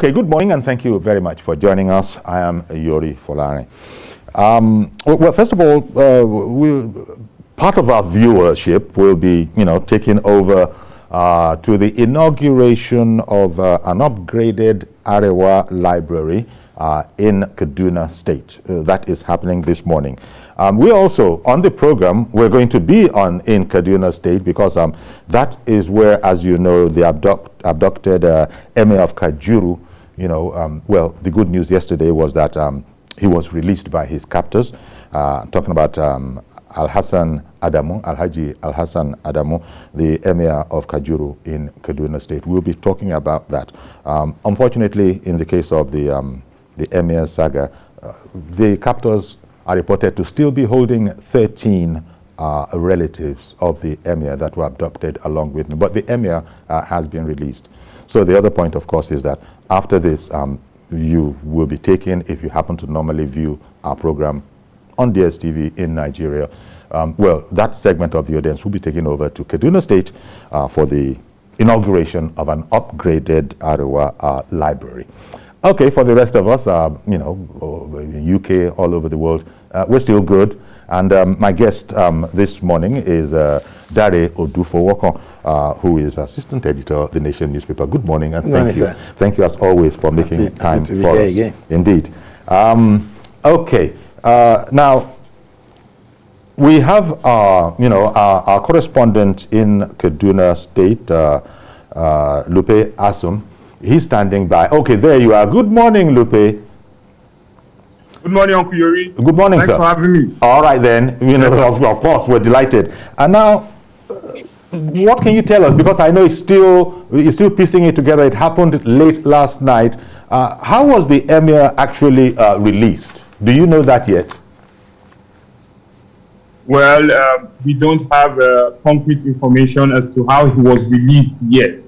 Okay, good morning and thank you very much for joining us. I am Yori Folari. Well, first of all, part of our viewership will be, taking over to the inauguration of an upgraded Arewa Library in Kaduna State. That is happening this morning. We also, on the program, we're going to be in Kaduna State because that is where, as you know, the abducted Emir of Kajuru, well, the good news yesterday was that he was released by his captors, talking about Al-Hassan Adamu, Al-Haji Al-Hassan Adamu, the Emir of Kajuru in Kaduna State. We'll be talking about that. Unfortunately, in the case of the Emir saga, the captors are reported to still be holding 13 relatives of the Emir that were abducted along with me. But the Emir has been released. So the other point, of course, is that after this, you will be taken, if you happen to normally view our program on DSTV in Nigeria, well, that segment of the audience will be taken over to Kaduna State for the inauguration of an upgraded Arewa Library. Okay, for the rest of us, in UK, all over the world, we're still good. And my guest this morning is Dare Odufowoko, who is assistant editor of the Nation newspaper. Good morning, and thank you. Thank you as always for making time for us. Again. Indeed. Okay. Now we have our correspondent in Kaduna State, Lupe Asum. He's standing by. Okay, there you are. Good morning, Lupe. Good morning, Uncle Yori. Good morning, Thanks sir. for having me. All right, then. Of course, we're delighted. And now, what can you tell us? Because I know you're still piecing it together. It happened late last night. How was the Emir actually released? Do you know that yet? Well, we don't have concrete information as to how he was released yet.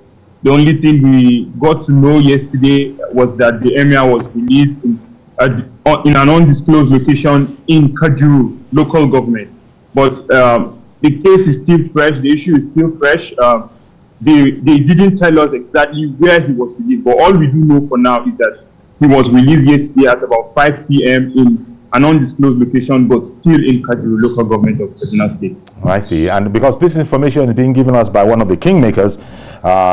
The only thing we got to know yesterday was that the Emir was released in an undisclosed location in Kajuru local government. But the case is still fresh, the issue is still fresh. They didn't tell us exactly where he was released, but all we do know for now is that he was released yesterday at about 5 p.m. in an undisclosed location, but still in Kajuru local government of Katsina State. I see. And because this information is being given us by one of the kingmakers,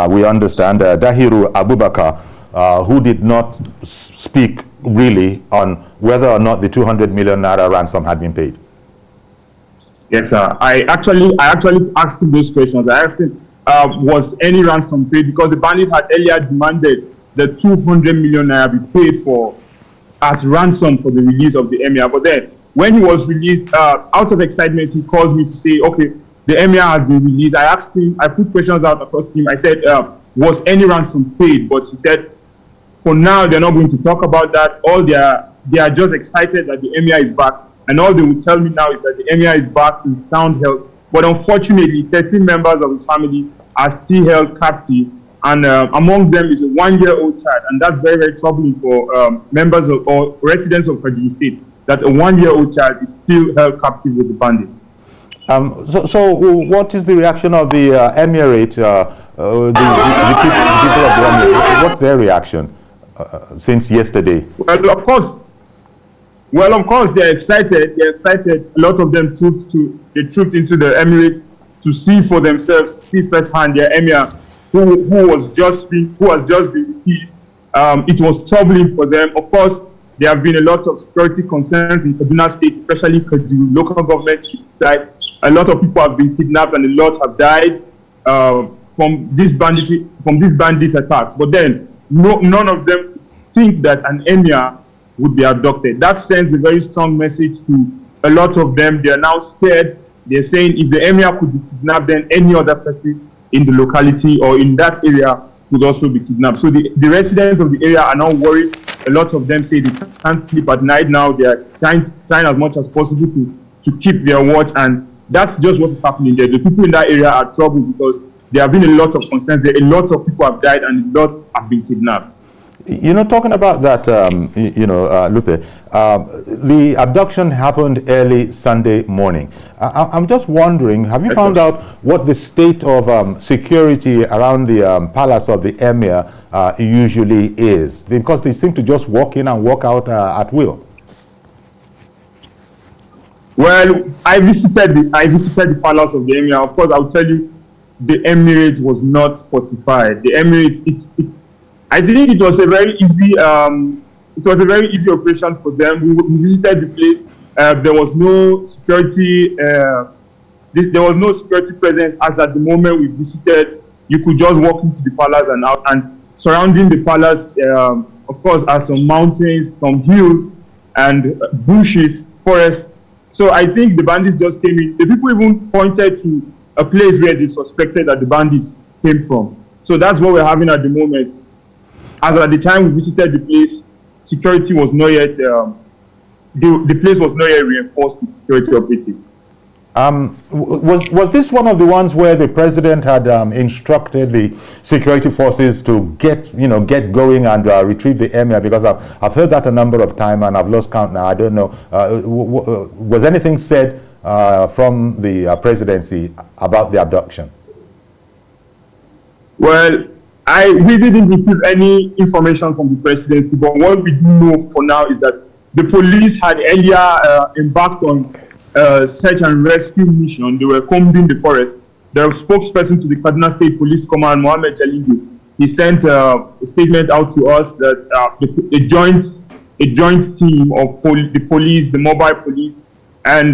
we understand Dahiru Abubakar, who did not speak really on whether or not the 200 million naira ransom had been paid. Yes, sir. I actually asked him those questions. I asked him, was any ransom paid? Because the bandit had earlier demanded the 200 million naira be paid for as ransom for the release of the Emir. But then, when he was released, out of excitement, he called me to say, okay, the Emir has been released. I asked him, I put questions out across him. I said, was any ransom paid? But he said, for now, they're not going to talk about that. They are just excited that the Emir is back. And all they will tell me now is that the Emir is back in sound health. But unfortunately, 13 members of his family are still held captive. And among them is a 1-year-old child. And that's very, very troubling for members of or residents of Kajuru State, that a 1-year-old child is still held captive with the bandits. So what is the reaction of the emirate, the people of the emirate? What's their reaction since yesterday? Well, of course, they're excited. They're excited. A lot of them trooped into the emirate to see for themselves, see firsthand their Emir, who has just been released. It was troubling for them. Of course, there have been a lot of security concerns in Kaduna State, especially Kajuru local government side. A lot of people have been kidnapped and a lot have died from these bandit attacks. But then none of them think that an Emir would be abducted. That sends a very strong message to a lot of them. They are now scared. They're saying if the Emir could be kidnapped, then any other person in the locality or in that area could also be kidnapped. So the residents of the area are now worried. A lot of them say they can't sleep at night now. They are trying as much as possible to keep their watch, and that's just what is happening there. The people in that area are troubled because there have been a lot of concerns there. A lot of people have died and a lot have been kidnapped. Talking about that, Lupe, the abduction happened early Sunday morning. I'm just wondering, have you found out what the state of security around the palace of the Emir usually is? Because they seem to just walk in and walk out at will. Well, I visited the palace of the Emir. Of course, I'll tell you, the emirate was not fortified. The emirate, I think it was a very easy operation for them. We visited the place. There was no security. There was no security presence as at the moment we visited. You could just walk into the palace and out. And surrounding the palace, of course, are some mountains, some hills, and bushes, forests. So I think the bandits just came in. The people even pointed to a place where they suspected that the bandits came from. So that's what we're having at the moment. As at the time we visited the place, security was not yet, the place was not yet reinforced with security operatives. Was this one of the ones where the president had instructed the security forces to get going and retrieve the emir? Because I've heard that a number of times and I've lost count now. I don't know. Was anything said from the presidency about the abduction? Well, we didn't receive any information from the presidency, but what we do know for now is that the police had earlier embarked on search and rescue mission. They were combing the forest. The spokesperson to the Katsina State Police Command, Mohammed Jalingu, he sent a statement out to us that a joint team of the police, the mobile police, and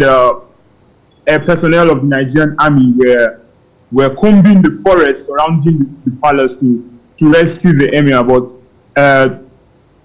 personnel of the Nigerian army were combing the forest surrounding the palace to rescue the emir. But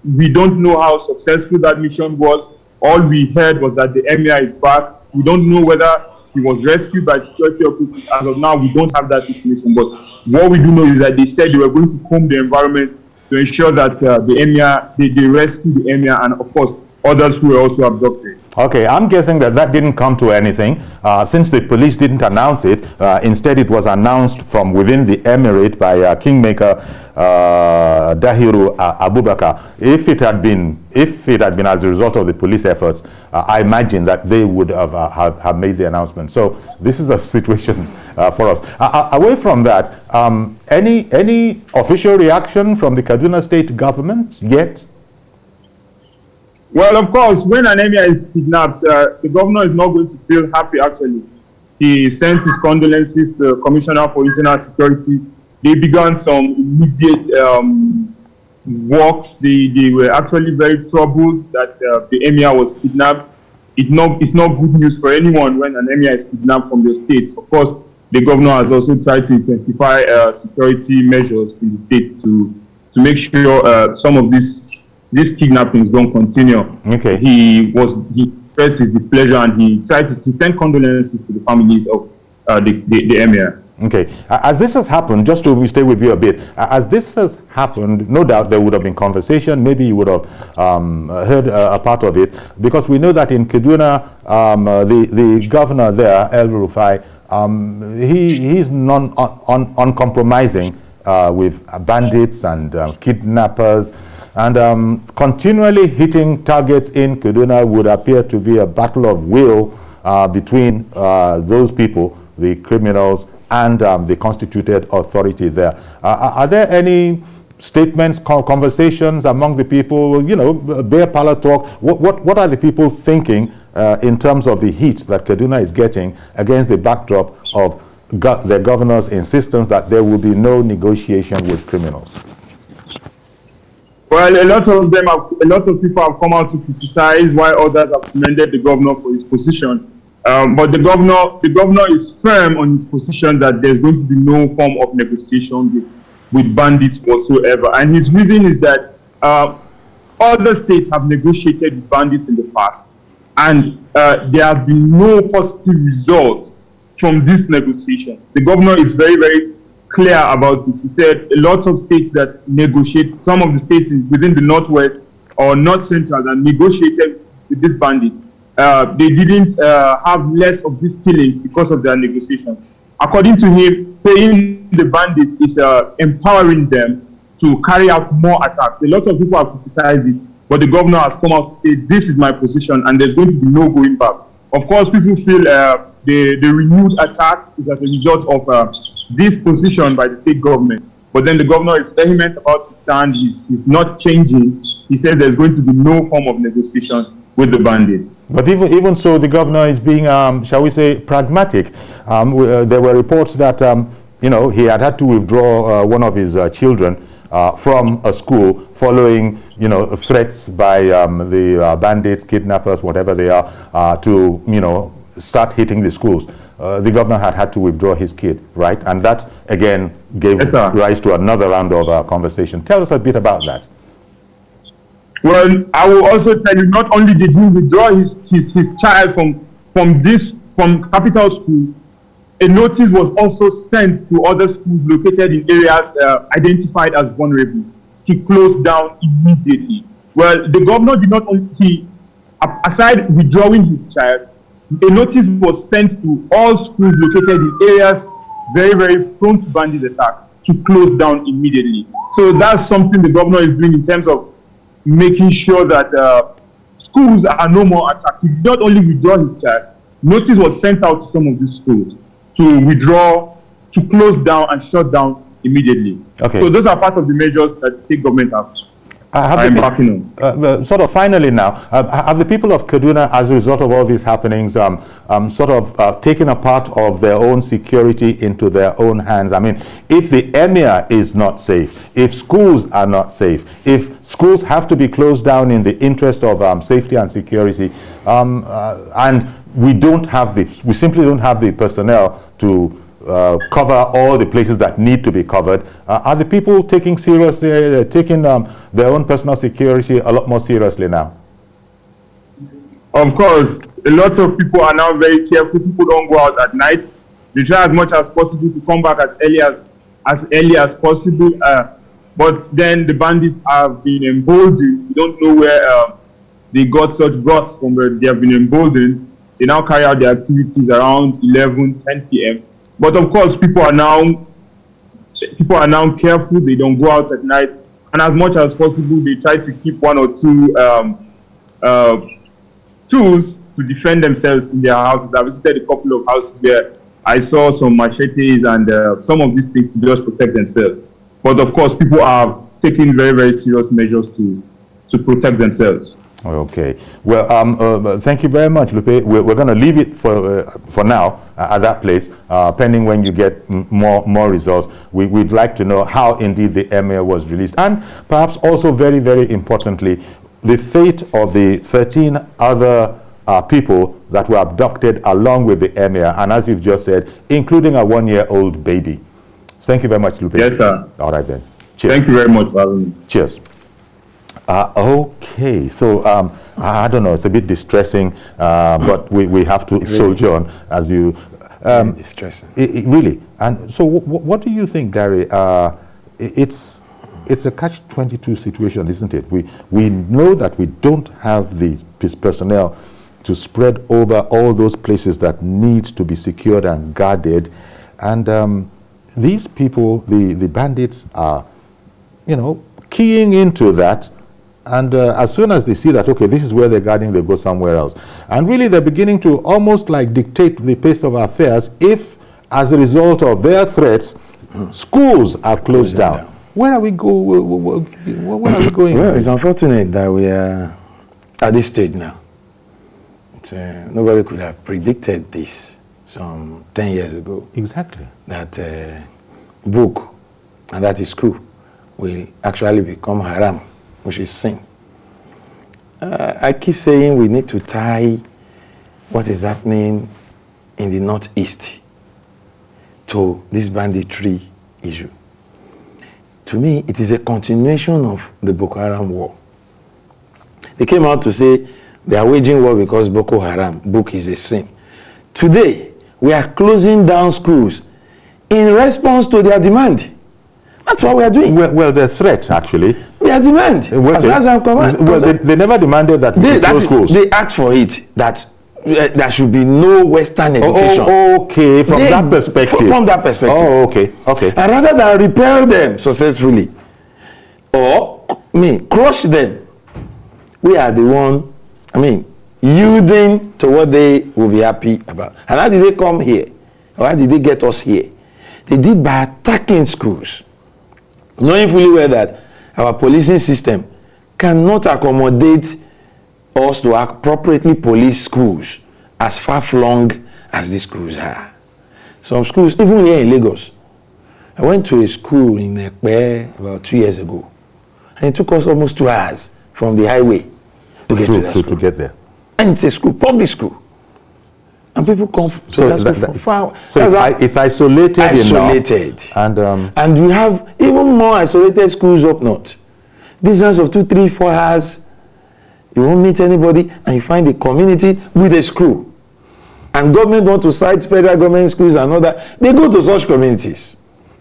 we don't know how successful that mission was. All we heard was that the emir is back. We don't know whether he was rescued by security operatives. As of now, we don't have that information. But what we do know is that they said they were going to comb the environment to ensure that the emir, they rescue the emir, and of course, others who were also abducted. Okay, I'm guessing that didn't come to anything since the police didn't announce it. Instead, it was announced from within the emirate by Kingmaker Dahiru Abubakar. If it had been as a result of the police efforts, I imagine that they would have made the announcement. So this is a situation for us. Away from that, any official reaction from the Kaduna State government yet? Well, of course, when an emir is kidnapped, the governor is not going to feel happy, actually. He sent his condolences to the Commissioner for Internal Security. They began some immediate works. They were actually very troubled that the emir was kidnapped. It's not good news for anyone when an emir is kidnapped from the state. Of course, the governor has also tried to intensify security measures in the state to make sure some of these kidnappings don't continue. Okay. He expressed his displeasure and he tried to send condolences to the families of the emir. Okay. As this has happened, just to stay with you a bit, as this has happened, no doubt there would have been conversation. Maybe you would have heard a part of it, because we know that in Kaduna, the governor there, El Rufai, he's uncompromising with bandits and kidnappers. And continually hitting targets in Kaduna would appear to be a battle of will between those people, the criminals, and the constituted authority there. Are there any statements, conversations among the people, bare parlor talk? What are the people thinking in terms of the heat that Kaduna is getting against the backdrop of the governor's insistence that there will be no negotiation with criminals? Well, a lot of people have come out to criticize, while others have commended the governor for his position. But the governor is firm on his position that there's going to be no form of negotiation with bandits whatsoever. And his reason is that other states have negotiated with bandits in the past, and there have been no positive results from this negotiation. The governor is very, very clear about it. He said a lot of states that negotiate, some of the states within the Northwest or North Central that negotiated with this bandit, they didn't have less of these killings because of their negotiation. According to him, paying the bandits is empowering them to carry out more attacks. A lot of people have criticized it, but the governor has come out to say, this is my position and there's going to be no going back. Of course, people feel the renewed attack is as a result of this position by the state government. But then the governor is vehement about his stand. He's not changing. He said there's going to be no form of negotiation with the bandits. But even so, the governor is being, shall we say, pragmatic. There were reports that, he had to withdraw one of his children from a school following, threats by the bandits, kidnappers, whatever they are, to, start hitting the schools. The governor had to withdraw his kid, right? And that, again, gave rise to another round of conversation. Tell us a bit about that. Well, I will also tell you, not only did he withdraw his child from capital school, a notice was also sent to other schools located in areas identified as vulnerable. He closed down immediately. Well, the governor did not only, aside withdrawing his child, a notice was sent to all schools located in areas very, very prone to bandit attack to close down immediately. So that's something the governor is doing in terms of making sure that schools are no more attacked. He did not only withdraw his child, notice was sent out to some of these schools to withdraw, to close down and shut down immediately. Okay. So those are part of the measures that the state government are embarking on. Sort of finally now, have the people of Kaduna, as a result of all these happenings, taken a part of their own security into their own hands? I mean, if the emir is not safe, if schools are not safe, if schools have to be closed down in the interest of safety and security, and we simply don't have the personnel to cover all the places that need to be covered, are the people taking their own personal security a lot more seriously now? Of course, a lot of people are now very careful. People don't go out at night. They try as much as possible to come back as early as possible. But then the bandits have been emboldened. We don't know where they got such guts from, where they have been emboldened. They now carry out their activities around 11, 10 p.m. But of course, people are now careful. They don't go out at night, and as much as possible, they try to keep one or two tools to defend themselves in their houses. I visited a couple of houses where I saw some machetes and some of these things to just protect themselves. But of course, people are taking very, very serious measures to protect themselves. Okay. Well, thank you very much, Lupe. We're going to leave it for now at that place, pending when you get more results. We'd like to know how indeed the emir was released, and perhaps also very, very importantly, the fate of the 13 other people that were abducted along with the emir, and as you've just said, including a 1-year-old baby. Thank you very much, Lupe. Yes, sir. All right then. Cheers. Thank you very much for having me. Cheers. Okay, so I don't know, it's a bit distressing, but we have to soldier on as you... distressing. Really. And so what do you think, Gary? It's a catch-22 situation, isn't it? We know that we don't have the personnel to spread over all those places that need to be secured and guarded. And these people, the bandits are, keying into that. And as soon as they see that, okay, this is where they're guarding, they go somewhere else. And really, they're beginning to almost like dictate the pace of affairs if, as a result of their threats, schools are closed down. Where are we going? Well, it's unfortunate that we are at this stage now. Nobody could have predicted this some 10 years ago. Exactly. That book, and that is school, will actually become haram, which is sin. I keep saying we need to tie what is happening in the Northeast to this banditry issue. To me, it is a continuation of the Boko Haram war. They came out to say they are waging war because Boko Haram book is a sin. Today, we are closing down schools in response to their demand. That's what we are doing. Well, the threat, actually. Their demand. As far as I'm concerned. Well, they never demanded that we close schools. They asked for it, that there should be no Western education. Okay, from that perspective. From that perspective. Oh, okay. And rather than repel them successfully, or crush them, we are the one, yielding to what they will be happy about. And how did they come here? Or how did they get us here? They did by attacking schools. knowing fully well that our policing system cannot accommodate us to appropriately police schools as far-flung as these schools are. Some schools, even here in Lagos, I went to a school in Ekpe about 2 years ago, and it took us almost 2 hours from the highway to get to that school. To get there. And it's a school, public school. And people come to that school from far. So it's isolated enough. And we have even more isolated schools up north. Distance of 2, 3, 4 hours. You won't meet anybody, and you find a community with a school. And government want to cite federal government schools and all that. They go to such communities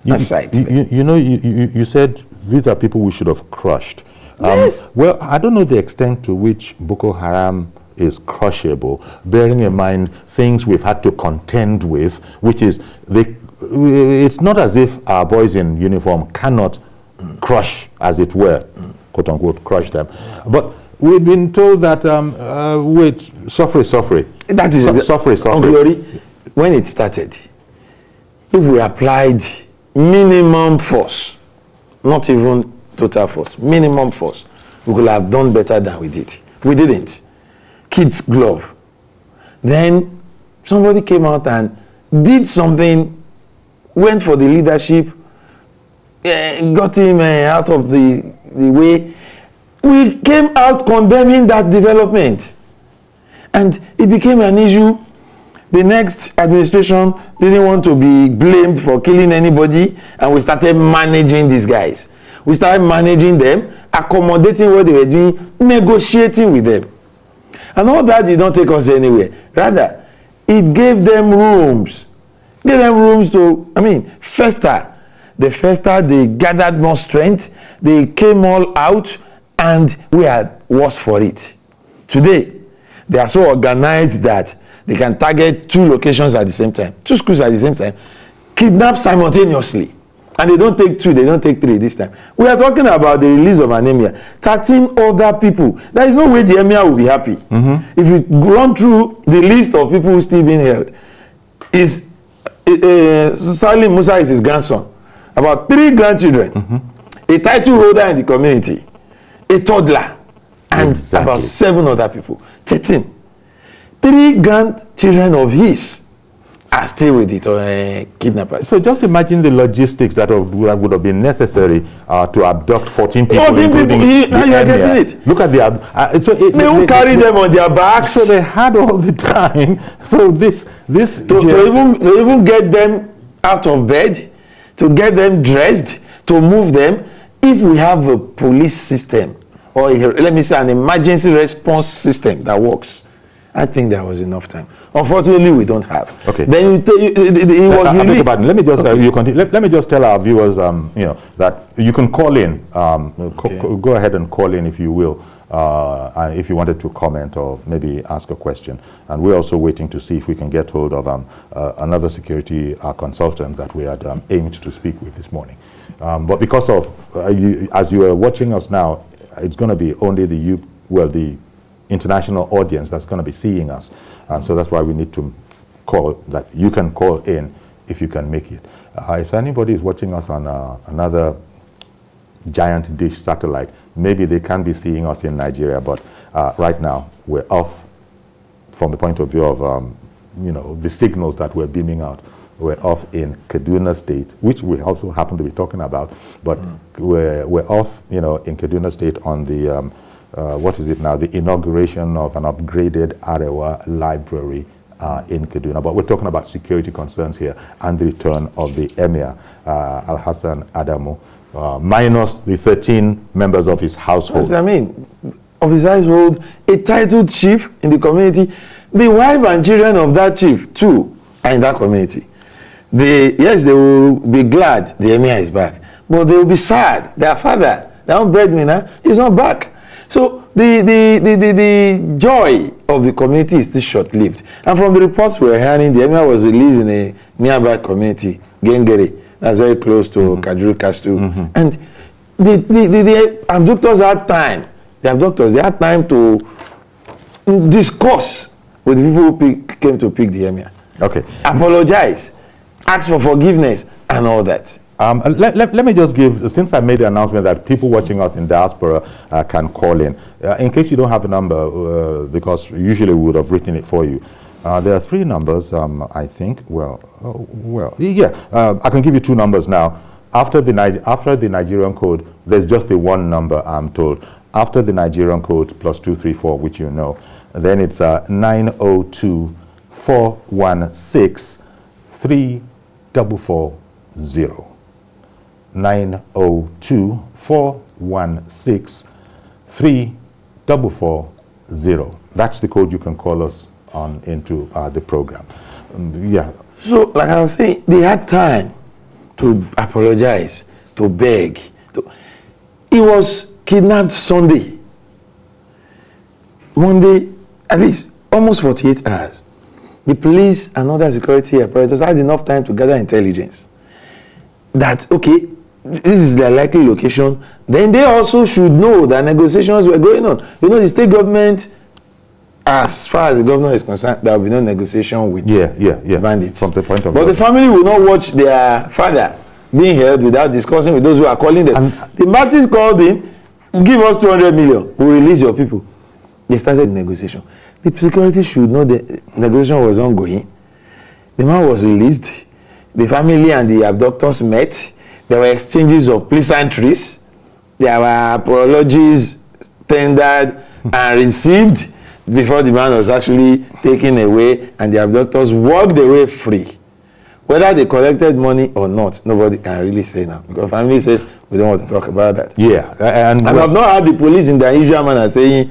and cite them. You said these are people we should have crushed. Yes. Well, I don't know the extent to which Boko Haram is crushable, bearing in mind things we've had to contend with, which is it's not as if our boys in uniform cannot crush, as it were, quote unquote, crush them. But we've been told that wait, suffer. That is suffer. Glory, when it started, if we applied minimum force, not even total force, minimum force, we could have done better than we did. We didn't. Kids' glove. Then somebody came out and did something, went for the leadership, got him out of the way. We came out condemning that development. And it became an issue. The next administration didn't want to be blamed for killing anybody, and we started managing these guys. We started managing them, accommodating what they were doing, negotiating with them. And all that did not take us anywhere. Rather, it gave them rooms. Gave them rooms to, fester. They festered, they gathered more strength, they came all out, and we had worse for it. Today, they are so organized that they can target 2 locations at the same time, 2 schools at the same time, kidnap simultaneously. And they don't take 2, they don't take 3 this time. We are talking about the release of an emir, 13 other people. There is no way the emir will be happy. Mm-hmm. If you run through the list of people who still being held, Salim Musa is his grandson, about 3 grandchildren, a title holder in the community, a toddler, and about 7 other people. 13. 3 grandchildren of his are still with the kidnappers. So just imagine the logistics that would have been necessary to abduct 14 people. 14 people, now you are getting it. Look at they will carry them on their backs. So they had all the time. So to even get them out of bed, to get them dressed, to move them. If we have a police system, or let me say an emergency response system that works, I think there was enough time. Unfortunately, we don't have. Okay. Then let me just you continue. Let me just tell our viewers, that you can call in. Go ahead and call in if you will, if you wanted to comment or maybe ask a question. And we're also waiting to see if we can get hold of another security consultant that we had aimed to speak with this morning. But because of as you are watching us now, it's going to be only the international audience that's going to be seeing us, and so that's why we need to call that. You can call in if you can make it. If anybody is watching us on another giant dish satellite, maybe they can be seeing us in Nigeria, but right now we're off from the point of view of the signals that we're beaming out. We're off in Kaduna State, which we also happen to be talking about, but we're off in Kaduna State on the what is it now? The inauguration of an upgraded Arewa Library in Kaduna. But we're talking about security concerns here and the return of the Emir, Al-Hassan Adamu, minus the 13 members of his household. Of his household, a titled chief in the community. The wife and children of that chief, too, are in that community. They will be glad the Emir is back, but they will be sad. Their father, their own breadwinner, is not back. So the joy of the community is still short-lived. And from the reports we were hearing, the Emir was released in a nearby community, Gengere, that's very close to Kajuru Castle. And the abductors had time. They had time to discuss with the people who came to pick the Emir. Okay. Apologize, ask for forgiveness, and all that. Let me just give, since I made the announcement that people watching us in diaspora can call in case you don't have a number, because usually we would have written it for you. There are 3 numbers, I think. I can give you 2 numbers now. After the Nigerian code, there's just the 1 number, I'm told. After the Nigerian code, +234, which you know, then it's 902 416 3440. 902 416 3440. That's the code you can call us on into the program. Yeah. So, like I was saying, they had time to apologize, to beg. He was kidnapped Sunday. Monday, at least almost 48 hours. The police and other security apparatus had enough time to gather intelligence that, okay, this is their likely location. Then they also should know that negotiations were going on. You know, the state government, as far as the governor is concerned, there will be no negotiation with bandits. From the point of but view. the family will not watch their father being held without discussing with those who are calling them. And the bandits called him, give us 200 million, we'll release your people. They started the negotiation. The security should know the negotiation was ongoing. The man was released. The family and the abductors met. There were exchanges of pleasantries. There were apologies tendered and received before the man was actually taken away, and the abductors walked away free. Whether they collected money or not, nobody can really say now, because family says we don't want to talk about that. Yeah, and I've not heard the police in their usual manner saying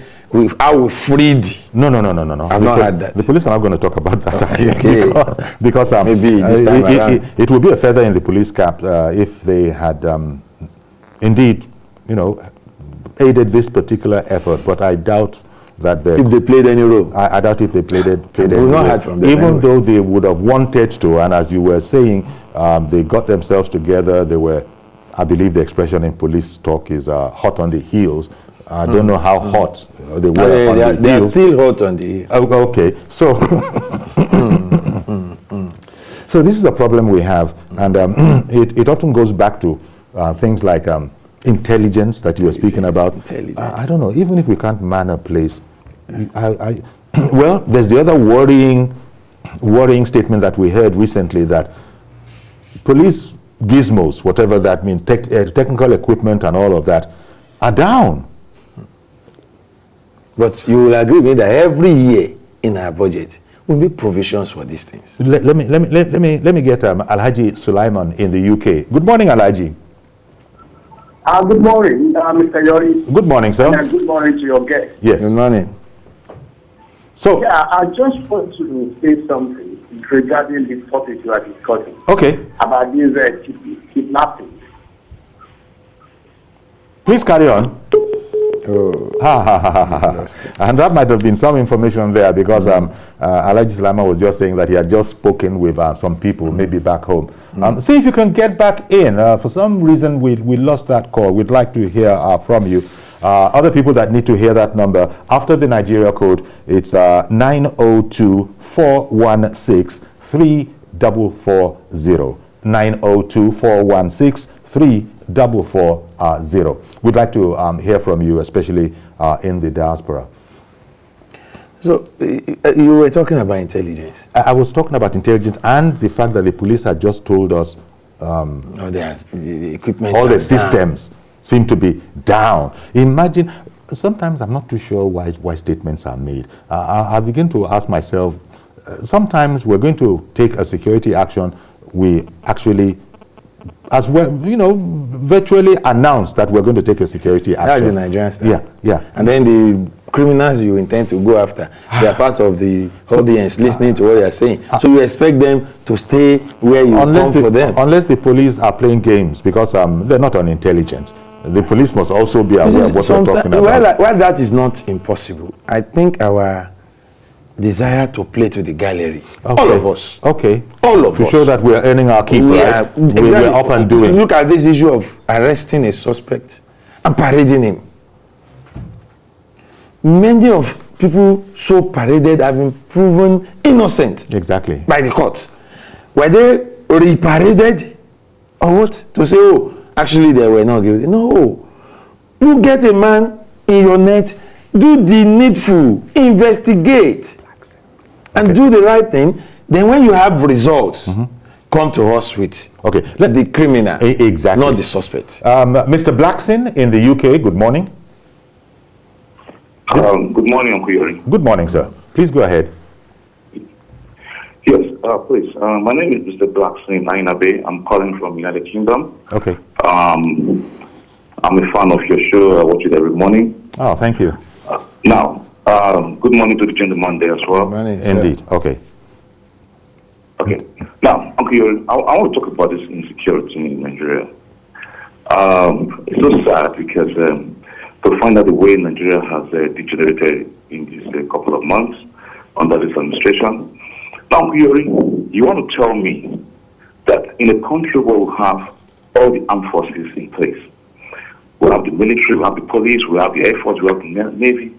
how we freed. No. I've not heard that. The police are not going to talk about that. Okay. because maybe this time around. It would be a feather in the police cap if they had indeed, aided this particular effort. But I doubt that if they played any role. I doubt if they played any role. Not heard from them even though they would have wanted to, and as you were saying, they got themselves together. They were, I believe the expression in police talk is hot on the heels. I don't know how hot they were. They are still hot on the heels. Okay, so so this is a problem we have, and it often goes back to things like intelligence that you were speaking about. I don't know, even if we can't man a place, well, there's the other worrying statement that we heard recently, that police gizmos, whatever that means, technical equipment and all of that, are down. But you will agree with me that every year in our budget we make provisions for these things. Let me get Alhaji Sulaiman in the UK. Good morning, Alhaji. Good morning, Mr. Yori. Good morning, sir. And good morning to your guest. Yes. Good morning. So, yeah, I just want to say something regarding this topic you are discussing. Okay. About these kidnapping. Please carry on. Oh. And that might have been some information there, because Alhaji Sulaiman was just saying that he had just spoken with some people, maybe back home. See if you can get back in. For some reason, we lost that call. We'd like to hear from you. Other people that need to hear that number, after the Nigeria code, it's 902-416-3440. 902-416-3440. We'd like to hear from you, especially in the diaspora. So, you were talking about intelligence. I was talking about intelligence and the fact that the police had just told us the equipment, all the systems seem to be down. Imagine, sometimes I'm not too sure why statements are made. I begin to ask myself, sometimes we're going to take a security action, we actually, as well, virtually announce that we're going to take a security action. That's the Nigerian style. Yeah. And then the criminals you intend to go after, they are part of the audience listening to what you are saying. So you expect them to stay where you come for them. Unless the police are playing games, because they're not unintelligent. The police must also be aware of what we're talking about. While that is not impossible, I think our desire to play to the gallery, all of us, all of us, to show that we're earning our keep, right? We're up and doing. Look at this issue of arresting a suspect and parading him. Many of people so paraded have been proven innocent. Exactly. By the courts. Were they re-paraded Or what? To say, oh, actually they were not guilty. No. You get a man in your net, do the needful, investigate, and do the right thing. Then when you have results, come to us with the criminal, exactly, not the suspect. Mr. Blackson in the UK, good morning. Good morning, Uncle Yori. Good morning, sir. Please go ahead. Yes, please. My name is Mr. Blackson in Nainabe. I'm calling from United Kingdom. Okay. I'm a fan of your show. I watch it every morning. Oh, thank you. Now, good morning to the gentleman there as well. Morning, indeed. Okay. Okay. Now, Uncle Yori, I want to talk about this insecurity in Nigeria. It's so sad because to find out the way Nigeria has degenerated in these couple of months under this administration. Now, Uncle Yori, you want to tell me that in a country where we have all the armed forces in place, we have the military, we have the police, we have the Air Force, we have the Navy,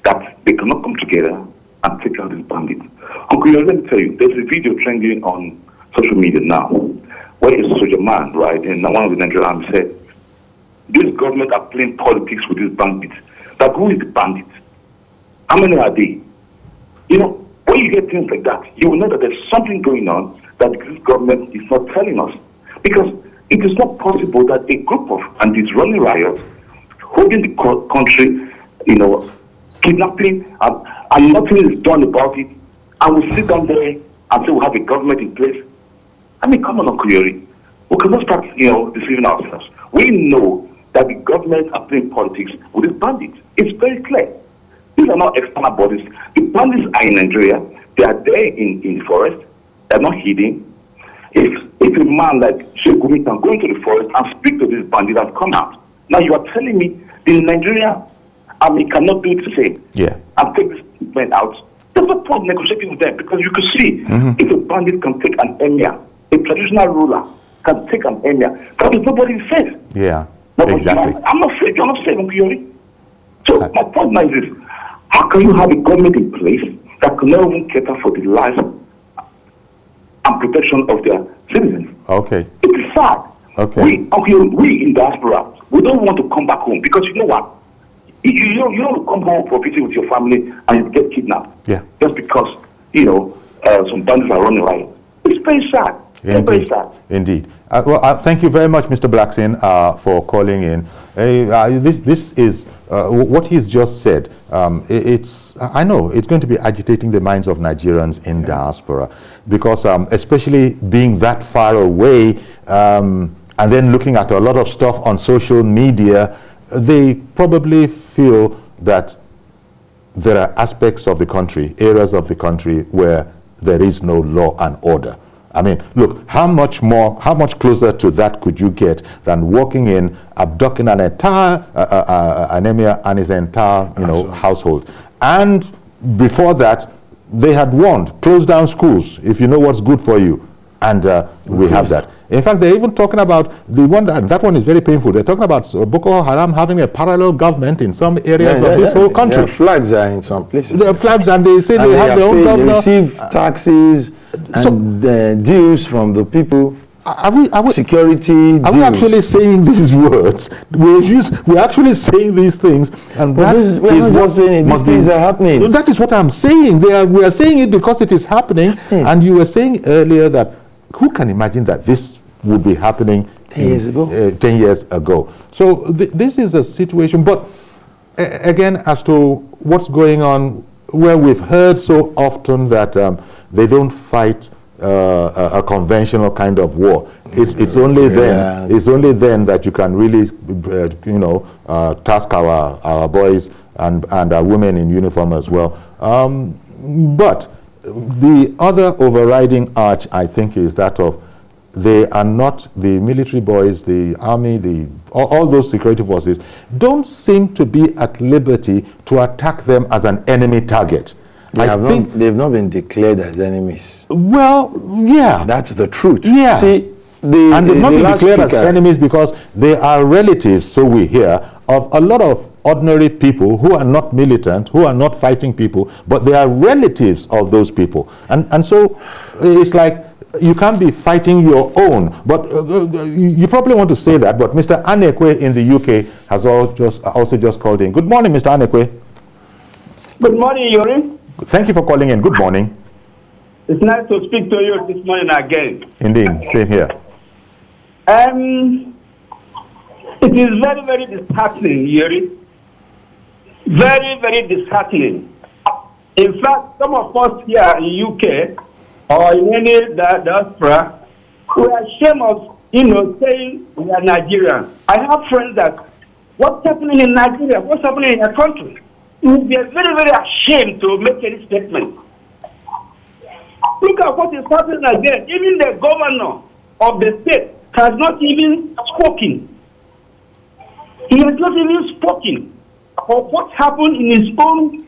that they cannot come together and take out these bandits. Uncle Yori, let me tell you, there's a video trending on social media now where a soldier man, right, and one of the Nigerian army said, this government are playing politics with these bandits. That who is the bandits? How many are they? You know, when you get things like that, you will know that there's something going on that this government is not telling us. Because it is not possible that a group of bandits running riots, holding the country, you know, kidnapping, and nothing is done about it, and we sit down there and say we have a government in place. I mean, come on, Uncle Yori. We cannot start, you know, deceiving ourselves. We know that the government are playing politics with these bandits. It's very clear. These are not external bodies. The bandits are in Nigeria. They are there in the forest. They are not hidden. If a man like Shekumi can go into the forest and speak to these bandits and come out, now you are telling me the Nigerian army cannot do it the same and take these men out. There's no point negotiating with them because you can see if a bandit can take an emir, a traditional ruler can take an emir, that is nobody safe. Yeah, exactly. I'm not safe. You're not safe, Uncle Yori. So my point now is this: how can you have a government in place that can not even cater for the lives and protection of their citizens? Okay. It is sad. Okay. We in diaspora, we don't want to come back home because you know what? You don't come home for visit with your family and you get kidnapped. Yeah. Just because, you know, some bandits are running riot. It's very sad. It's very sad. Indeed. Thank you very much, Mr. Blackson, for calling in. This is what he's just said. I know it's going to be agitating the minds of Nigerians in diaspora because especially being that far away and then looking at a lot of stuff on social media, they probably feel that there are aspects of the country, areas of the country where there is no law and order. I mean, look, how much closer to that could you get than walking in, abducting an entire an emir and his entire, household? And before that, they had warned, close down schools if you know what's good for you. And we have that. In fact, they're even talking about the one that one is very painful. They're talking about Boko Haram having a parallel government in some areas of this whole country. Their flags are in some places. Their flags, and they say they have their own governor. They receive taxes and dues from the people. Are we security? Are we actually saying these words? We're actually saying these things, and but we're not saying these things are happening. That is what I'm saying. We are saying it because it is happening. And you were saying earlier that who can imagine that this would be happening 10 years ago? 10 years ago. So this is a situation. But again, as to what's going on, where we've heard so often that they don't fight a conventional kind of war. It's only then. It's only then that you can really, task our boys and our women in uniform as well. But the other overriding arch, I think, is that of they are not the military boys, the army, all those security forces don't seem to be at liberty to attack them as an enemy target. They've not been declared as enemies. Well, yeah. That's the truth. Yeah. See, and they've not been declared as enemies because they are relatives, so we hear, of a lot of ordinary people who are not militant, who are not fighting people, but they are relatives of those people. And so it's like you can't be fighting your own. But you probably want to say that, but Mr. Anekwe in the UK has also just called in. Good morning, Mr. Anekwe. Good morning, Yuri. Thank you for calling in. Good morning. It's nice to speak to you this morning again. Indeed, same here. It is very, very disheartening, Yuri. Very, very disheartening. In fact, some of us here in UK or in any diaspora, we are ashamed of, saying we are Nigerians. I have friends that, what's happening in Nigeria? What's happening in your country? You will be very, very ashamed to make any statement. Look at what is happening again. Even the governor of the state has not even spoken. He has not even spoken of what happened in his own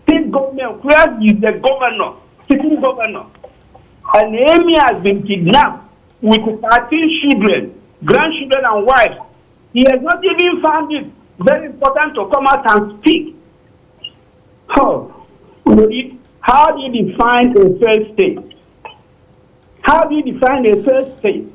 state government, where he is the governor, sitting governor. And the emir has been kidnapped with 13 children, grandchildren and wives. He has not even found it very important to come out and speak. How do you define a fair state? How do you define a fair state?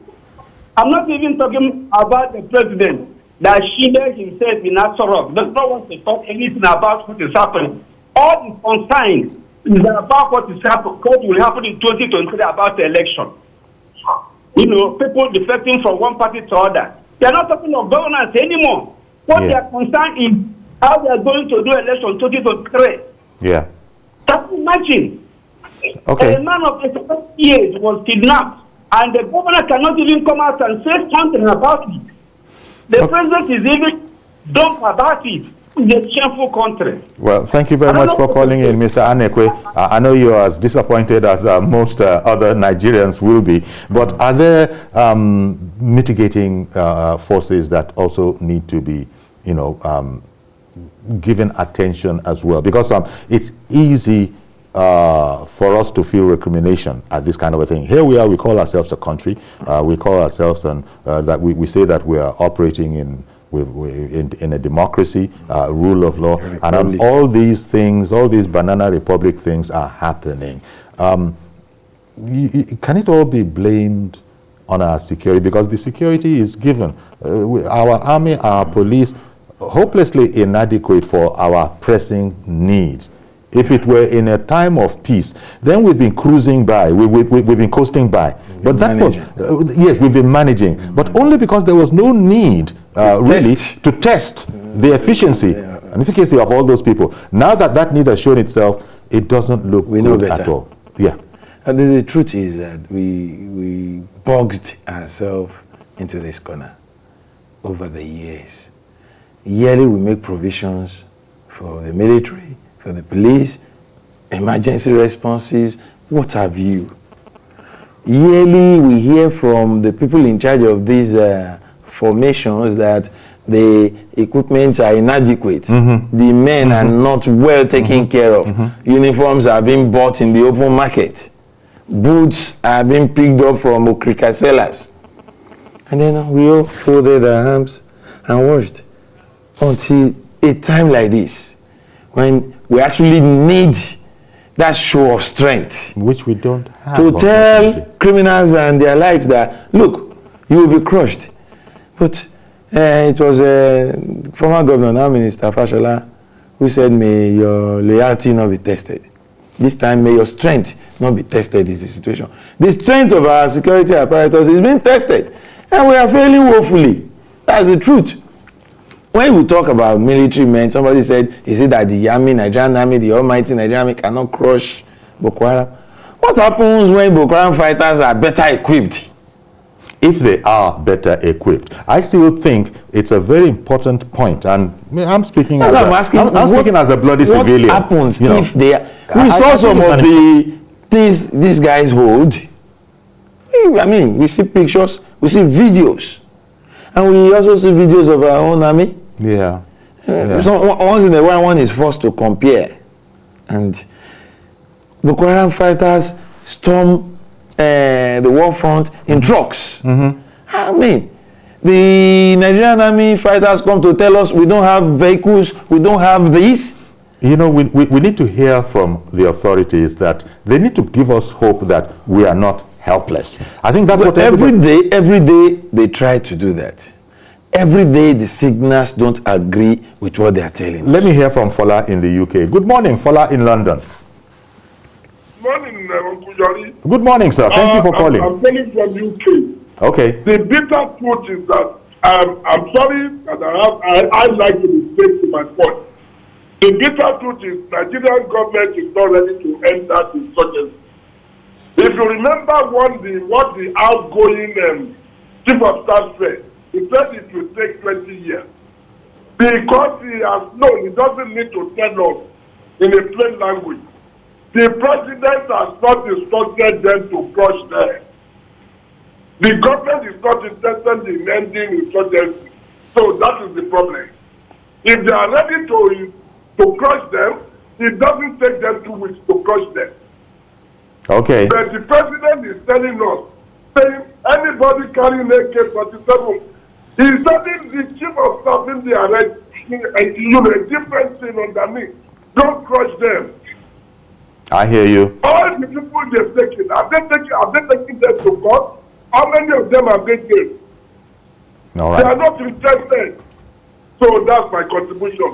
I'm not even talking about the president that shielded himself in Asarok. Does not want to talk anything about what is happening. All is concerned is about what will happen in 2023 about the election. People defecting from one party to other. They are not talking of governance anymore. What they are concerned is how they are going to do election 2023. Yeah. Just imagine. Okay. A man of 80 years was kidnapped, and the governor cannot even come out and say something about it. The president is even dumb about it. It's a shameful country. Well, thank you very much for calling in, Mr. Anekwe. I know you are as disappointed as most other Nigerians will be, but are there mitigating forces that also need to be, given attention as well? Because it's easy for us to feel recrimination at this kind of a thing. Here we are, we call ourselves a country. We call ourselves, that we say that we are operating in a democracy, rule of law, and all these things, all these banana republic things are happening. Can it all be blamed on our security? Because the security is given. Our army, our police, hopelessly inadequate for our pressing needs. If it were in a time of peace, then we've been cruising by, we've been coasting by. But that was, yes, we've been managing, but only because there was no need really to test the efficiency and efficacy of all those people. Now that that need has shown itself, it doesn't look good at all. Yeah. And the truth is that we boxed ourselves into this corner over the years. Yearly we make provisions for the military, for the police, emergency responses, what have you. Yearly we hear from the people in charge of these formations that the equipments are inadequate. The men are not well taken care of. Uniforms are being bought in the open market. Boots are being picked up from Okrika sellers. And then we all folded our arms and watched until a time like this, when we actually need that show of strength, which we don't have, to tell criminals and their likes that, look, you will be crushed. But it was former governor, now Minister Fashola, who said, may your loyalty not be tested. This time, may your strength not be tested is the situation. The strength of our security apparatus is being tested, and we are failing woefully. That's the truth. When we talk about military men, somebody said, is it that the army, Nigerian army, the almighty Nigerian army cannot crush Boko Haram? What happens when Boko Haram fighters are better equipped? If they are better equipped. I still think it's a very important point, and I'm speaking as I'm speaking as a bloody civilian. What happens if they are? We saw some of these guys hold. I mean, we see pictures, we see videos, and we also see videos of our own army. Yeah. So once in a while, one is forced to compare, and Boko Haram fighters storm the war front in trucks. I mean, the Nigerian army fighters come to tell us we don't have vehicles, we don't have this. You know, we need to hear from the authorities that they need to give us hope that we are not helpless. I think that's But what every day they try to do that. Every day the signals don't agree with what they are telling us. Let me hear from Fola in the UK. Good morning, Fola in London. Morning, Uncle Yori. Good morning, sir. Thank you for calling. I'm calling from UK. Okay. The bitter truth is that I'm sorry that I like to be straight to my point. The bitter truth is Nigerian government is not ready to enter the insurgency. If you remember what the outgoing chief of staff said, he said it will take 20 years. Because he has known, he doesn't need to tell us in a plain language. The president has not instructed them to crush them. The government is not interested in ending insurgency. So that is the problem. If they are ready to crush them, it doesn't take them 2 weeks to crush them. Okay. But the president is telling us, saying anybody carrying AK-47, he's telling the chief of staff in the arrest, a different thing underneath. Don't crush them. I hear you. All the people they've taken, have they taken them to court? How many of them have they taken? All They are right. not interested. So that's my contribution.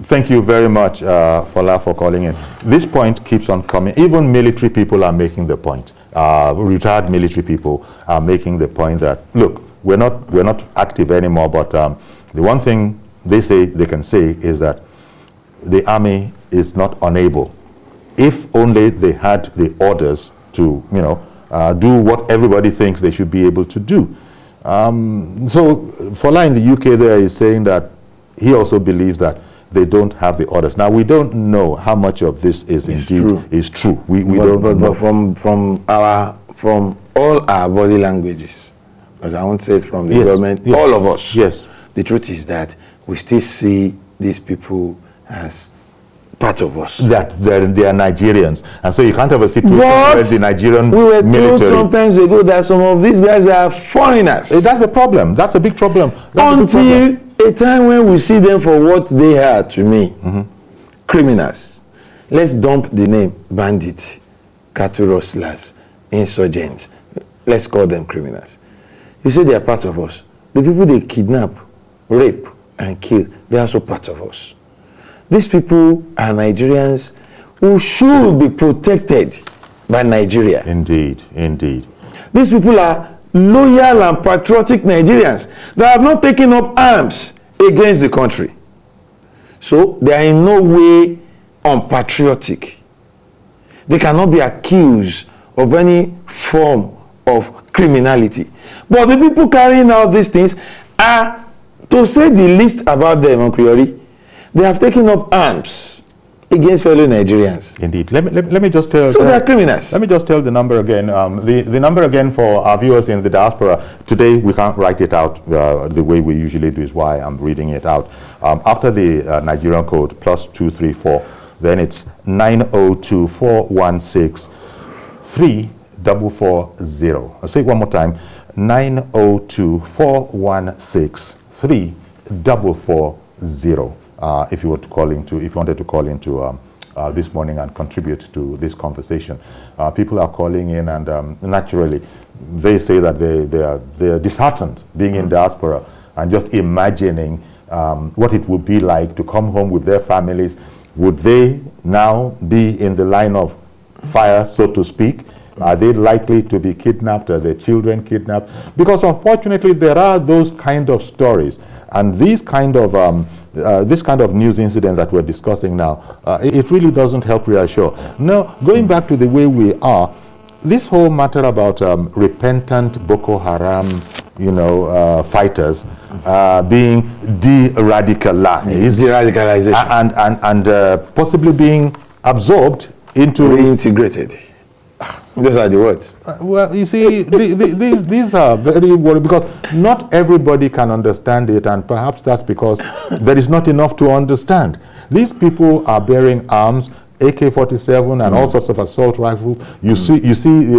Thank you very much, Fola, for calling in. This point keeps on coming. Even military people are making the point. Retired military people are making the point that, look, we're not active anymore, but the one thing they can say is that the army is not unable. If only they had the orders to, do what everybody thinks they should be able to do. So Fola in the UK there is saying that he also believes that they don't have the orders. Now we don't know how much of this is true. We don't know. But from all our body languages, as I won't say it from the government, all of us. Yes. The truth is that we still see these people as part of us. That they are Nigerians, and so you can't have a situation where the Nigerian we were military. told sometimes ago that some of these guys are foreigners. That's a problem. That's a big problem. Until a time when we see them for what they are to me, criminals. Let's dump the name bandits, cattle rustlers, insurgents. Let's call them criminals. You say they are part of us. The people they kidnap, rape, and kill, they are also part of us. These people are Nigerians who should be protected by Nigeria. Indeed, indeed. These people are loyal and patriotic Nigerians that have not taken up arms against the country. So they are in no way unpatriotic. They cannot be accused of any form of criminality. But the people carrying out these things are, to say the least about them, Uncle Yori, they have taken up arms against fellow Nigerians. Indeed. Let me just tell. So they are criminals. Let me just tell the number again. The number again for our viewers in the diaspora. Today we can't write it out the way we usually do. Is why I'm reading it out. After the Nigerian code +234, then it's 902-416-3440. I'll say it one more time. 902-416-3440. If you wanted to call into this morning and contribute to this conversation. People are calling in, and naturally they say that they are disheartened being in diaspora and just imagining what it would be like to come home with their families. Would they now be in the line of fire, so to speak? Are they likely to be kidnapped? Are their children kidnapped? Because unfortunately there are those kind of stories, and these kind of this kind of news incident that we're discussing now, it really doesn't help reassure. Now, going back to the way we are, this whole matter about repentant Boko Haram, fighters being de-radicalized, and possibly being absorbed into reintegrated. Those are the words. Well, you see, these are very worrying, because not everybody can understand it, and perhaps that's because there is not enough to understand. These people are bearing arms, AK-47 and all sorts of assault rifles. You see,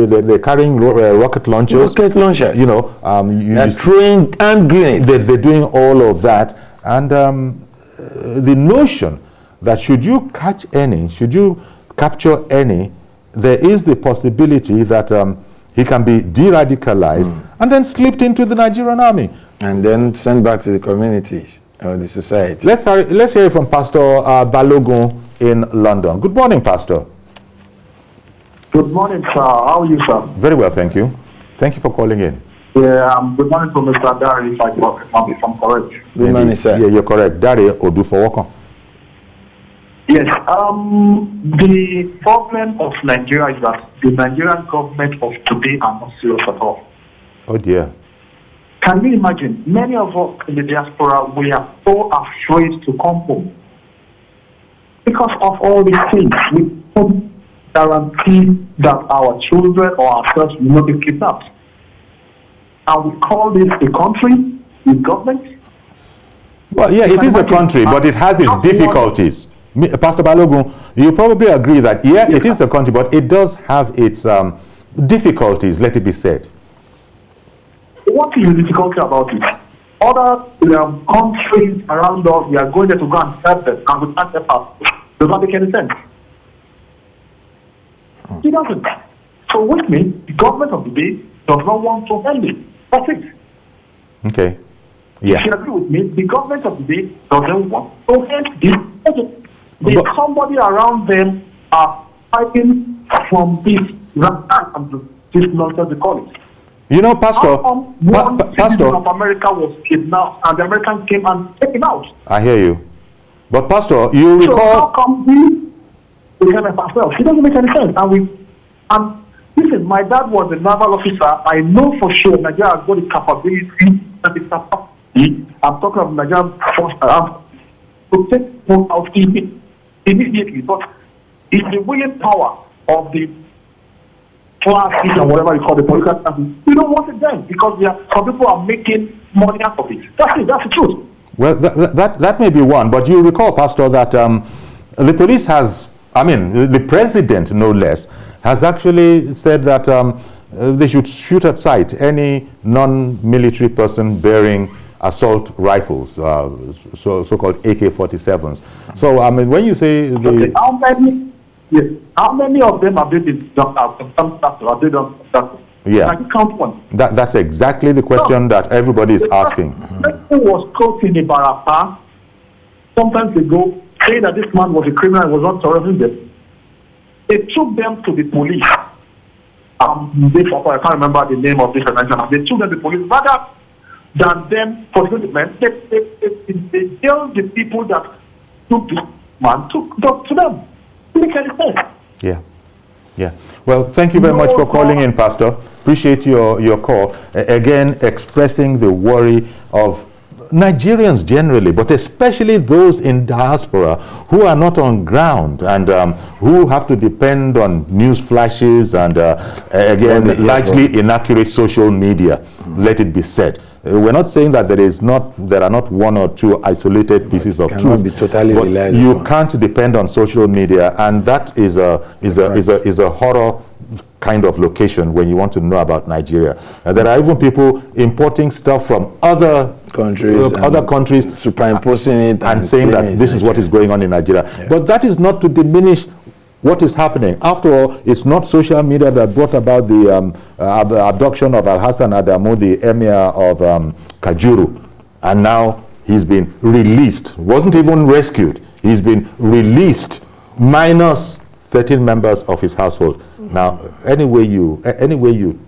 they're carrying rocket launchers. Rocket launchers. They're throwing hand grenades. They're doing all of that, and the notion that should you capture any there is the possibility that he can be de-radicalized and then slipped into the Nigerian army. And then sent back to the communities or the society. Let's hear from Pastor Balogun in London. Good morning, Pastor. Good morning, sir. How are you, sir? Very well, thank you. Thank you for calling in. Yeah, good morning to Mr. Dari, if I'm correct. Good morning, sir. Yeah, you're correct. Dari Odufowoko. Yes, the problem of Nigeria is that the Nigerian government of today are not serious at all. Oh dear. Can you imagine? Many of us in the diaspora, we are so afraid to come home. Because of all these things, we don't guarantee that our children or ourselves will not be kidnapped. And we call this a country, the government. Well, yeah, it is a country, but it has its difficulties. Pastor Balogun, you probably agree that, yeah, it is a country, but it does have its difficulties, let it be said. What is the difficulty about it? Other countries around us, we are going there to go and help them, and we can't help us. Does not make any sense. It doesn't. So with me, the government of the day does not want to help me. That's it. Okay. Yeah. If you agree with me, the government of the day doesn't want to help this. There's somebody around them are fighting from this nonsense they call it. You know, Pastor, one citizen of America was kidnapped and the Americans came and took him out. I hear you. But Pastor, you recall... So how come we help ourselves? It doesn't make any sense. And listen, my dad was a naval officer. I know for sure Nigeria has got the capability and the capacity. I'm talking of Nigerian force to take them out immediately. But it's the willing power of the classes and whatever you call the political classes. We don't want it then because some people are making money out of it. That's it. That's the truth. Well, that may be one, but you recall, Pastor, that the police has, the president, no less, has actually said that they should shoot at sight any non-military person bearing assault rifles, so-called AK-47s. So, when you say... Okay. How many of them have they been done out? Have they done that? Yeah. Can you count one? That's exactly the question that everybody is asking. Who was caught in Ibarapa some time ago, saying that this man was a criminal and was not terrorizing them. They took them to the police. I can't remember the name of this organization. They took them to the police. Rather than them prosecuting them, they jailed the people that took this man to them. Make any sense? Yeah. Well, thank you very much for calling in, Pastor. Appreciate your call. Again, expressing the worry of Nigerians generally, but especially those in diaspora who are not on ground and who have to depend on news flashes and, again, largely inaccurate social media, let it be said. We're not saying that there are not one or two isolated pieces of truth, be totally but reliable. you can't depend on social media, and that is a horror kind of location when you want to know about Nigeria. There are even people importing stuff from other countries, superimposing it and saying that this is what is going on in Nigeria. Yeah. But that is not to diminish what is happening. After all, it's not social media that brought about the abduction of Al-Hassan Adamu, the Emir of Kajuru. And now he's been released. Wasn't even rescued. He's been released, minus 13 members of his household. Now, any way you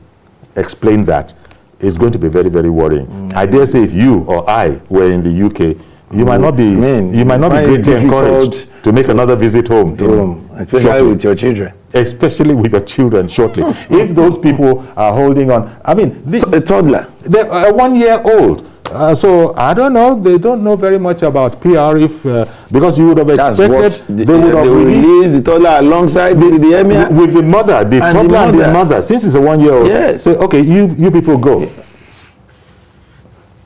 explain that, it's going to be very, very worrying. I dare say if you or I were in the UK, you might not be greatly encouraged to make another visit home. Especially with your children. Especially with your children shortly. If those people are holding on, a toddler. They're 1 year old. So I don't know. They don't know very much about PR. Because you would have expected they would have released the toddler alongside the emir with the mother, the toddler and the mother. Since it's a 1 year old, yes. So okay, you people go.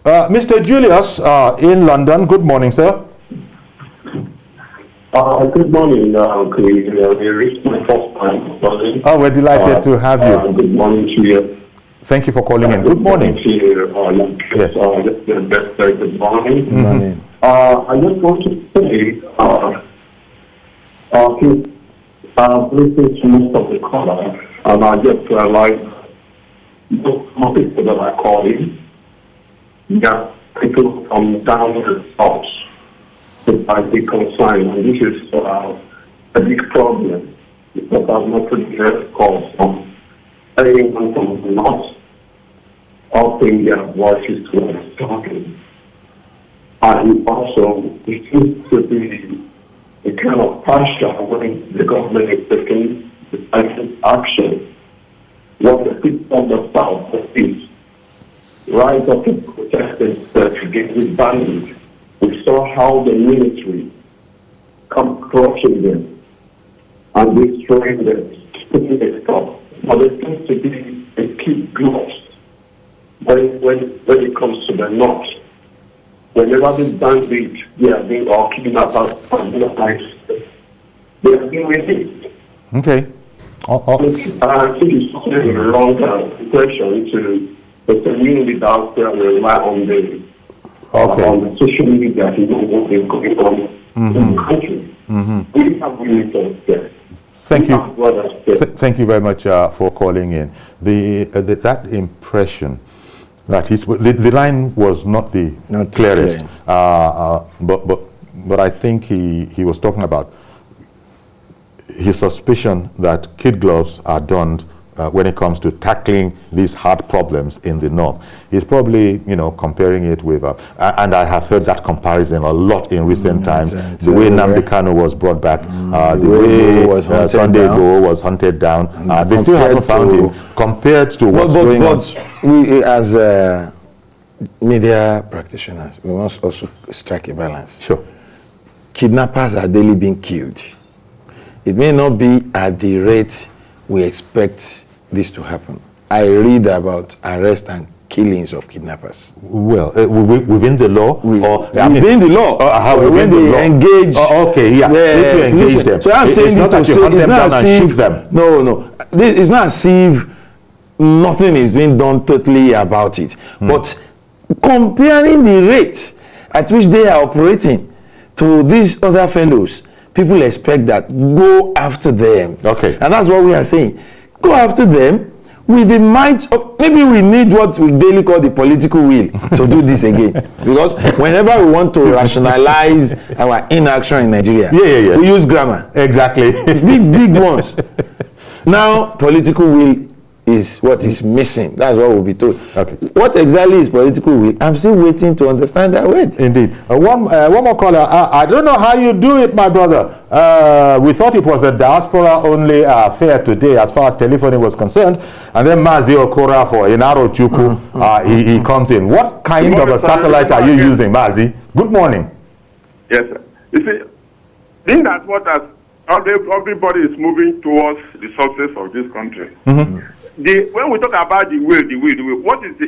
Mr. Julius in London. Good morning, sir. Good morning. We reached my first time. Oh, we're delighted to have you. Good morning to you. Thank you for calling in. Good morning. To you. Yes. Good morning. Mm-hmm. I just want to say, I've listened to most of the callers, and I just realized those people that are calling, that people from down the south that might be concerned, and this is a big problem because I've not really heard calls from anyone from the north upping their voices to us talking. And also, it seems to be a kind of pressure when the government is taking action. What the people of the South is rise up to protest against this bandit. We saw how the military come crushing them and destroying them, putting a stop. But there seems to be a key lost when it comes to the north. Whenever this bandit, they are being or kidnappers and they are being released. Okay. I think it's a wrong question to the community out there will rely on the social media to know what is going on in the country. We have really there. Thank you. Thank you very much for calling in. That impression that the line was not the clearest, but I think he was talking about his suspicion that kid gloves are donned when it comes to tackling these hard problems in the north. He's probably, comparing it with, and I have heard that comparison a lot in recent times. The way Nnamdi Kano was brought back, the way Sunday Igboho was hunted down. They still haven't found him compared to what's going on. We, as media practitioners, we must also strike a balance. Sure. Kidnappers are daily being killed. It may not be at the rate we expect this to happen. I read about arrest and killings of kidnappers. Well, within the law? Within the law. When they engage. Okay, yeah. If you engage them. So I'm saying it's not that you hunt them down and shoot them. No. It's not as if nothing is being done totally about it. But comparing the rate at which they are operating to these other fellows, people expect that go after them. Okay. And that's what we are saying. Go after them with the might of, maybe we need what we daily call the political will to do this again. Because whenever we want to rationalize our inaction in Nigeria, we use grammar. Exactly. Big ones. Now, political will is what is missing. That's what we'll be told. Okay. What exactly is political will? I'm still waiting to understand that word. Indeed. One more caller. I don't know how you do it, my brother. We thought it was a diaspora-only affair today as far as telephony was concerned. And then Mazi Okora for Inaro Chuku, he comes in. What kind of a satellite are you using, Mazi? Good morning. Yes, sir. You see, being that what as everybody is moving towards the success of this country, when we talk about the will, what is the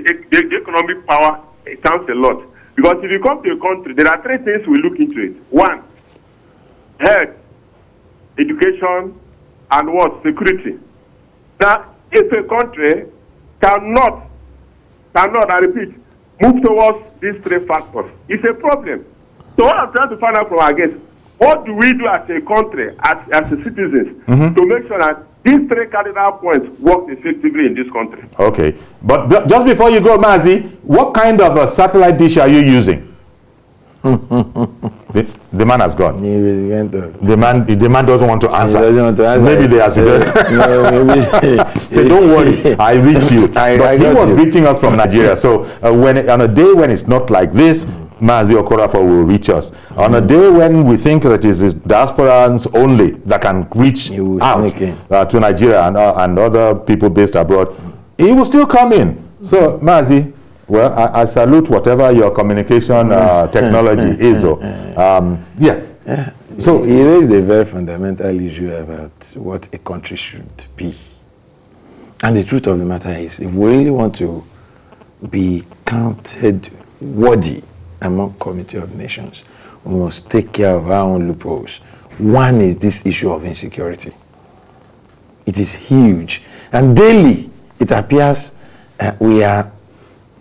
economic power? It counts a lot. Because if you come to a country, there are three things we look into it. One, health, education, and what? Security. Now, if a country cannot, I repeat, move towards these three factors, it's a problem. So what I'm trying to find out from our guests, what do we do as a country, as a citizens, to make sure that these three cardinal points work effectively in this country? Okay. But just before you go, Mazi, what kind of a satellite dish are you using? The man has gone. The man doesn't want to answer. Maybe they are say, don't worry, I reach you. But he was reaching us from Nigeria. So on a day when it's not like this, Mazi Okorafor will reach us. On a day when we think that it is diasporans only that can reach out to Nigeria and other people based abroad, he will still come in. So, Mazi, well, I salute whatever your communication technology is. So he raised a very fundamental issue about what a country should be. And the truth of the matter is, if we really want to be counted worthy among Committee of Nations, we must take care of our own loopholes. One is this issue of insecurity. It is huge. And daily, it appears we are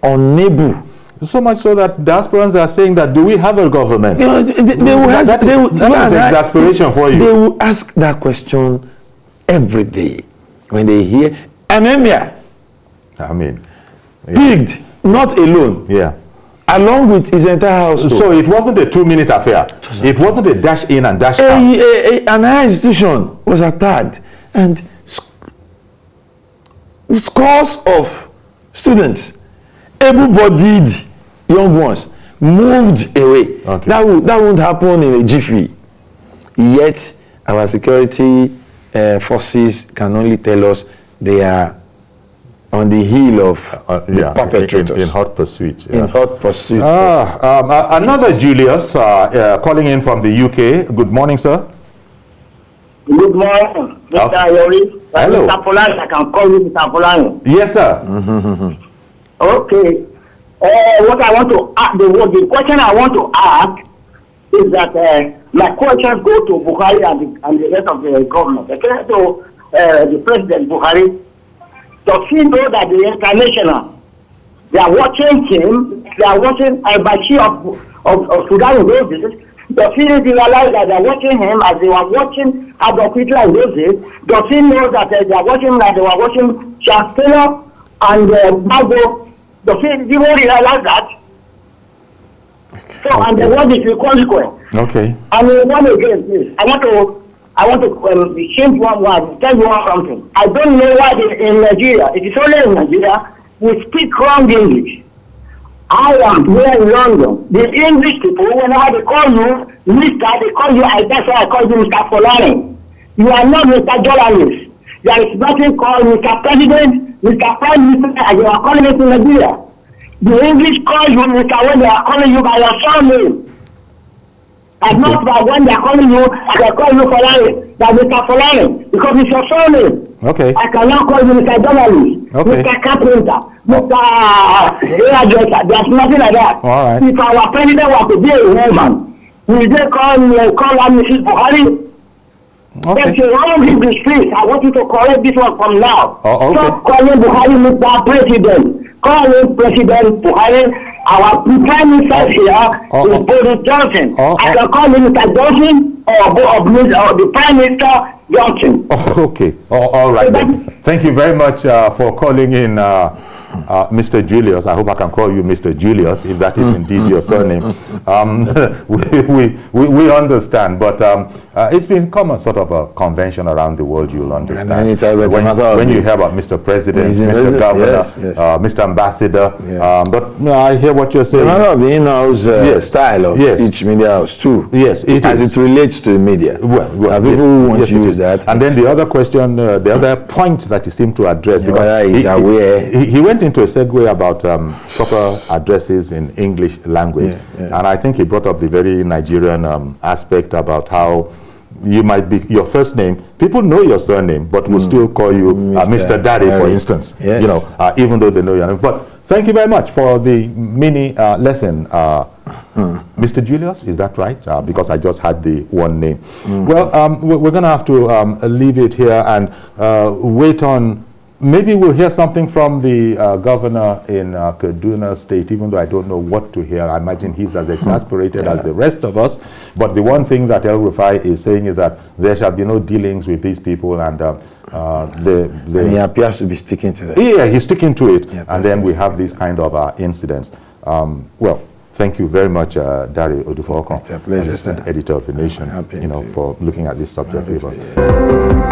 unable. So much so that diasporans are saying that, do we have a government? They will ask, that is exasperation for you. They will ask that question every day when they hear an emir picked, not alone, along with his entire household. So it wasn't a 2-minute affair. It wasn't a dash in and dash out. An higher institution was attacked, and scores of students, able-bodied young ones, moved away. That won't happen in a jiffy. Yet our security forces can only tell us they are on the heel of the perpetrators. In hot pursuit. In hot pursuit. Another Julius calling in from the UK. Good morning, sir. Good morning, Mr. Ayori. Hello. Mr. Polani, I can call you Mr. Polani. Yes, sir. Okay. What I want to ask, the question I want to ask is that my questions go to Buhari and the rest of the government. The question to the President Buhari. Does he know that the international, they are watching him, they are watching al-Bashir of Sudan in those days? Does he realize that they are watching him as they were watching Adolf Hitler in those days? Does he know that they are watching him like they were watching Charles Taylor and Mago? Does he even realize that? So, and then what is the consequence? Okay. And one again, please. I want to change one word, tell you something. I don't know why in Nigeria, it is only in Nigeria, we speak wrong English. I am here in London. The English people, whenever they call you Mr., they call you, that's why I call you Mr. Polani. You are not Mr. Journalist. There is nothing called Mr. President, Mr. Prime Minister, and you are calling it in Nigeria. The English call you Mr. when they are calling you by your surname. And not by when they are calling you, and they call you Polani, by Mr. Polani, because it's your surname. Okay. I cannot call you Mr. Journalist, Mr. Carpenter, Mr. Hairdresser. There's nothing like that. All right. If our president was to be a woman, will they call her Mrs. Buhari? Okay. That's a wrong English, please. I want you to correct this one from now. Okay. Stop calling Buhari Mr. President. Call him President Buhari. Our Prime Minister here is Boris Johnson. I can call him Mr. Johnson or the Prime Minister Johnson. Okay. All right. Thank you very much for calling in, Mr. Julius. I hope I can call you Mr. Julius, if that is indeed your surname. We understand, but it's become a sort of a convention around the world, you'll understand. When you hear about Mr. President, Mr. Governor, Mr. Ambassador, but I hear what you're saying. The matter of the in-house style of each media house too. Yes, as it relates to the media. Well, people who want to use that. And then the other question, the other point that he seemed to address, because he went into a segue about proper addresses in English language, and I think he brought up the very Nigerian aspect about how you might be your first name. People know your surname, but will still call you Mr. Daddy, for instance. Yes. You know, even though they know your name. But thank you very much for the mini lesson, Mr. Julius. Is that right? Because I just had the one name. Well, we're going to have to leave it here and wait on. Maybe we'll hear something from the governor in Kaduna State, even though I don't know what to hear. I imagine he's as exasperated as the rest of us. But the one thing that El Rufai is saying is that there shall be no dealings with these people, and and he appears to be sticking to that. Yeah, he's sticking to it. And then we have these kind of incidents. Well, thank you very much, Dari Odufoko, It's a pleasure, Assistant Editor of The Nation, happy for looking at this subject paper.